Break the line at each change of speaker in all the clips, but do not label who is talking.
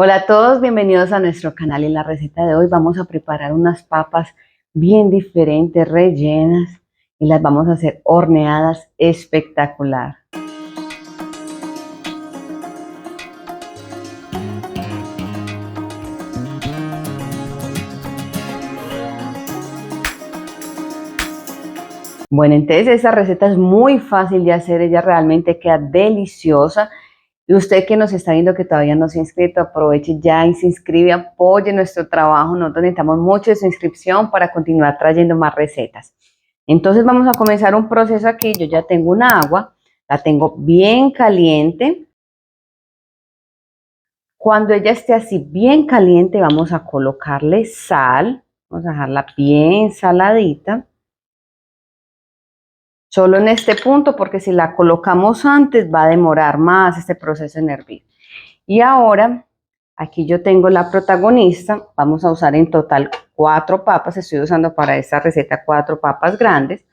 Hola a todos, bienvenidos a nuestro canal. En la receta de hoy vamos a preparar unas papas bien diferentes, rellenas, y las vamos a hacer horneadas espectacular. Bueno, entonces esta receta es muy fácil de hacer, ella realmente queda deliciosa. Y usted que nos está viendo que todavía no se ha inscrito, aproveche ya y se inscribe, apoye nuestro trabajo. Nosotros necesitamos mucho de su inscripción para continuar trayendo más recetas. Entonces vamos a comenzar un proceso aquí. Yo ya tengo un agua, la tengo bien caliente. Cuando ella esté así bien caliente, vamos a colocarle sal. Vamos a dejarla bien saladita. Solo en este punto, porque si la colocamos antes va a demorar más este proceso en hervir. Y ahora, aquí yo tengo la protagonista. Vamos a usar en total 4 papas. Estoy usando para esta receta 4 papas grandes.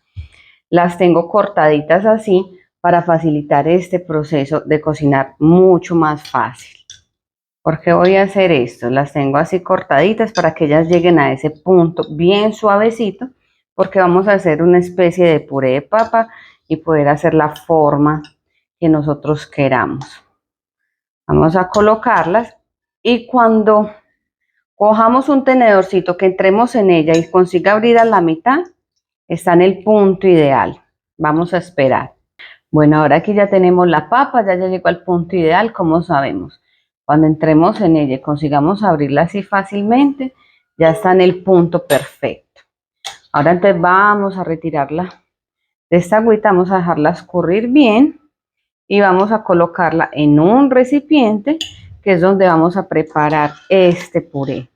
Las tengo cortaditas así para facilitar este proceso de cocinar mucho más fácil. ¿Por qué voy a hacer esto? Las tengo así cortaditas para que ellas lleguen a ese punto bien suavecito, porque vamos a hacer una especie de puré de papa y poder hacer la forma que nosotros queramos. Vamos a colocarlas y cuando cojamos un tenedorcito que entremos en ella y consiga abrir a la mitad, está en el punto ideal. Vamos a esperar. Bueno, ahora aquí ya tenemos la papa, ya llegó al punto ideal, como sabemos. Cuando entremos en ella y consigamos abrirla así fácilmente, ya está en el punto perfecto. Ahora entonces vamos a retirarla de esta agüita, vamos a dejarla escurrir bien y vamos a colocarla en un recipiente que es donde vamos a preparar este puré.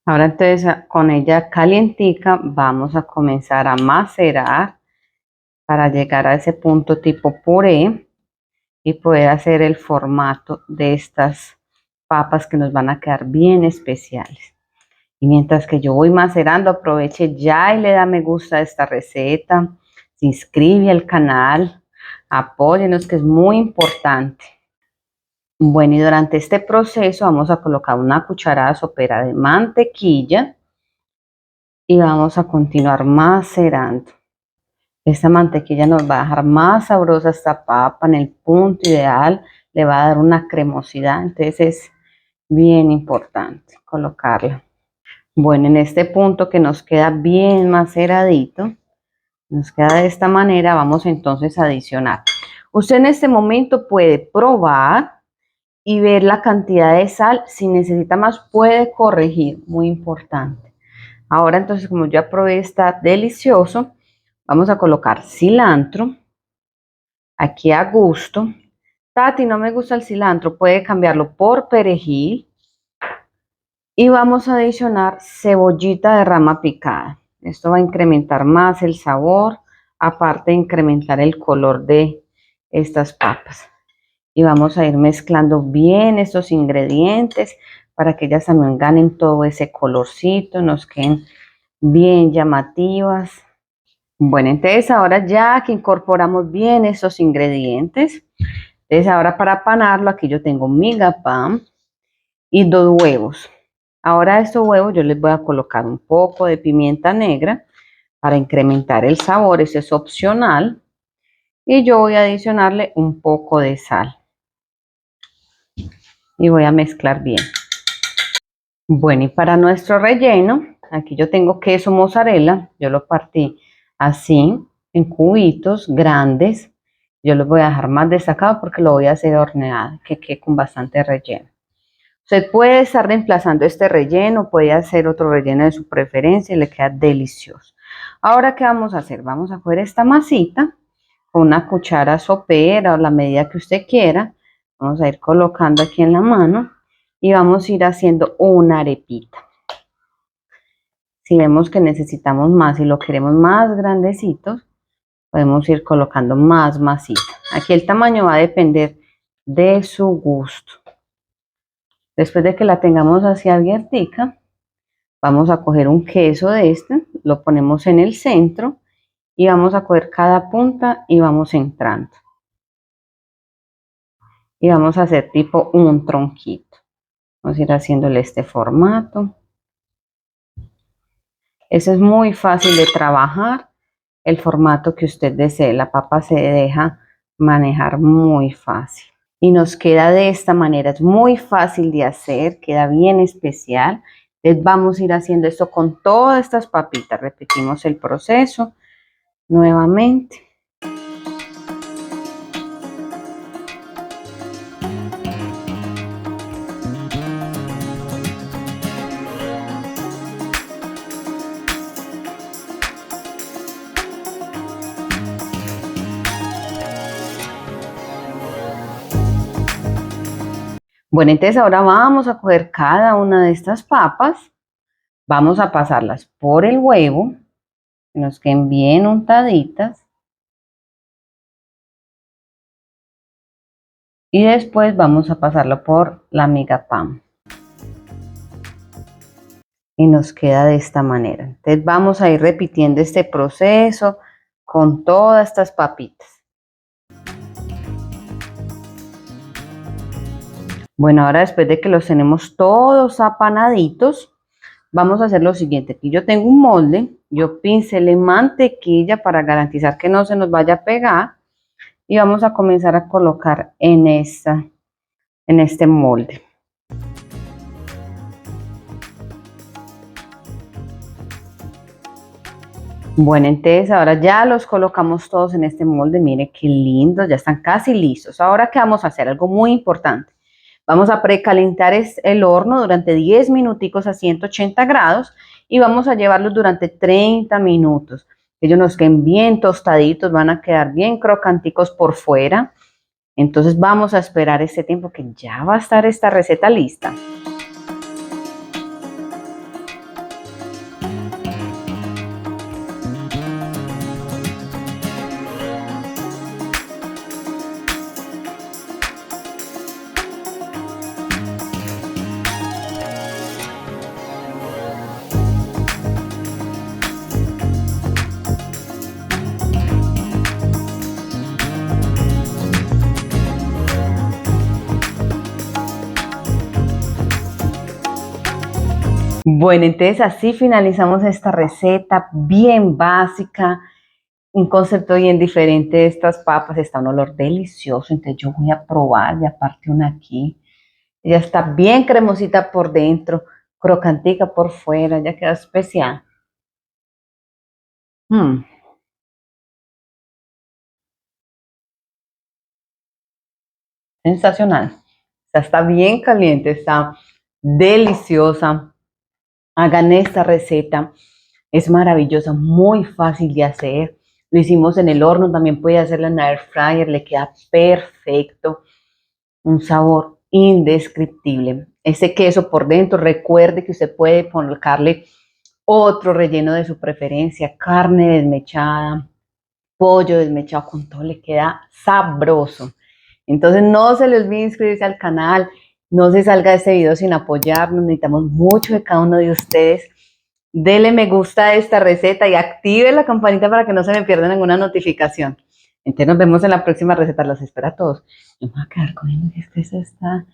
Ahora entonces con ella calientica vamos a comenzar a macerar para llegar a ese punto tipo puré y poder hacer el formato de estas papas que nos van a quedar bien especiales. Y mientras que yo voy macerando, aproveche ya y le da me gusta a esta receta, se inscribe al canal, apóyenos que es muy importante. Bueno, y durante este proceso vamos a colocar una cucharada sopera de mantequilla y vamos a continuar macerando. Esta mantequilla nos va a dejar más sabrosa esta papa en el punto ideal, le va a dar una cremosidad, entonces es bien importante colocarla. Bueno, en este punto que nos queda bien maceradito, nos queda de esta manera, vamos entonces a adicionar. Usted en este momento puede probar y ver la cantidad de sal, si necesita más puede corregir, muy importante. Ahora entonces, como ya probé, está delicioso. Vamos a colocar cilantro, aquí a gusto. Tati, no me gusta el cilantro, puede cambiarlo por perejil. Y vamos a adicionar cebollita de rama picada. Esto va a incrementar más el sabor, aparte de incrementar el color de estas papas. Y vamos a ir mezclando bien estos ingredientes para que ellas también ganen todo ese colorcito, nos queden bien llamativas. Bueno, entonces ahora ya que incorporamos bien estos ingredientes, entonces ahora para panarlo, aquí yo tengo miga pan y 2 huevos. Ahora a estos huevos yo les voy a colocar un poco de pimienta negra para incrementar el sabor, eso es opcional. Y yo voy a adicionarle un poco de sal. Y voy a mezclar bien. Bueno, y para nuestro relleno, aquí yo tengo queso mozzarella, yo lo partí así, en cubitos grandes. Yo los voy a dejar más destacados porque lo voy a hacer horneado, que quede con bastante relleno. Usted puede estar reemplazando este relleno, puede hacer otro relleno de su preferencia y le queda delicioso. Ahora, ¿qué vamos a hacer? Vamos a coger esta masita con una cuchara sopera o la medida que usted quiera. Vamos a ir colocando aquí en la mano y vamos a ir haciendo una arepita. Si vemos que necesitamos más y lo queremos más grandecitos, podemos ir colocando más masita. Aquí el tamaño va a depender de su gusto. Después de que la tengamos así abiertica, vamos a coger un queso de este, lo ponemos en el centro y vamos a coger cada punta y vamos entrando. y vamos a hacer tipo un tronquito. Vamos a ir haciéndole este formato. Eso es muy fácil de trabajar, el formato que usted desee. La papa se deja manejar muy fácil. Y nos queda de esta manera, es muy fácil de hacer, queda bien especial. Entonces vamos a ir haciendo esto con todas estas papitas. Repetimos el proceso nuevamente. Bueno, entonces ahora vamos a coger cada una de estas papas, vamos a pasarlas por el huevo, que nos queden bien untaditas. Y después vamos a pasarlo por la miga pan. Y nos queda de esta manera. Entonces vamos a ir repitiendo este proceso con todas estas papitas. Bueno, ahora después de que los tenemos todos apanaditos, vamos a hacer lo siguiente. Aquí yo tengo un molde, yo pincelé mantequilla para garantizar que no se nos vaya a pegar y vamos a comenzar a colocar en este molde. Bueno, entonces ahora ya los colocamos todos en este molde. Mire qué lindos, ya están casi listos. Ahora, ¿qué vamos a hacer? Algo muy importante. Vamos a precalentar el horno durante 10 minuticos a 180 grados y vamos a llevarlos durante 30 minutos. Ellos nos queden bien tostaditos, van a quedar bien crocanticos por fuera. Entonces vamos a esperar este tiempo que ya va a estar esta receta lista. Bueno, entonces así finalizamos esta receta bien básica, un concepto bien diferente de estas papas. Está un olor delicioso, entonces yo voy a probar, ya parte una aquí. Ya está bien cremosita por dentro, crocantica por fuera, ya queda especial. Mm, sensacional. Ya está bien caliente, está deliciosa. Hagan esta receta, es maravillosa, muy fácil de hacer. Lo hicimos en el horno, también puede hacerla en la air fryer, le queda perfecto. Un sabor indescriptible. Ese queso por dentro, recuerde que usted puede colocarle otro relleno de su preferencia, carne desmechada, pollo desmechado, con todo le queda sabroso. Entonces no se le olvide inscribirse al canal, no se salga de este video sin apoyarnos, necesitamos mucho de cada uno de ustedes. Dele me gusta a esta receta y active la campanita para que no se me pierda ninguna notificación. Entonces nos vemos en la próxima receta, los espero a todos. Yo me voy a quedar comiendo, que esto está...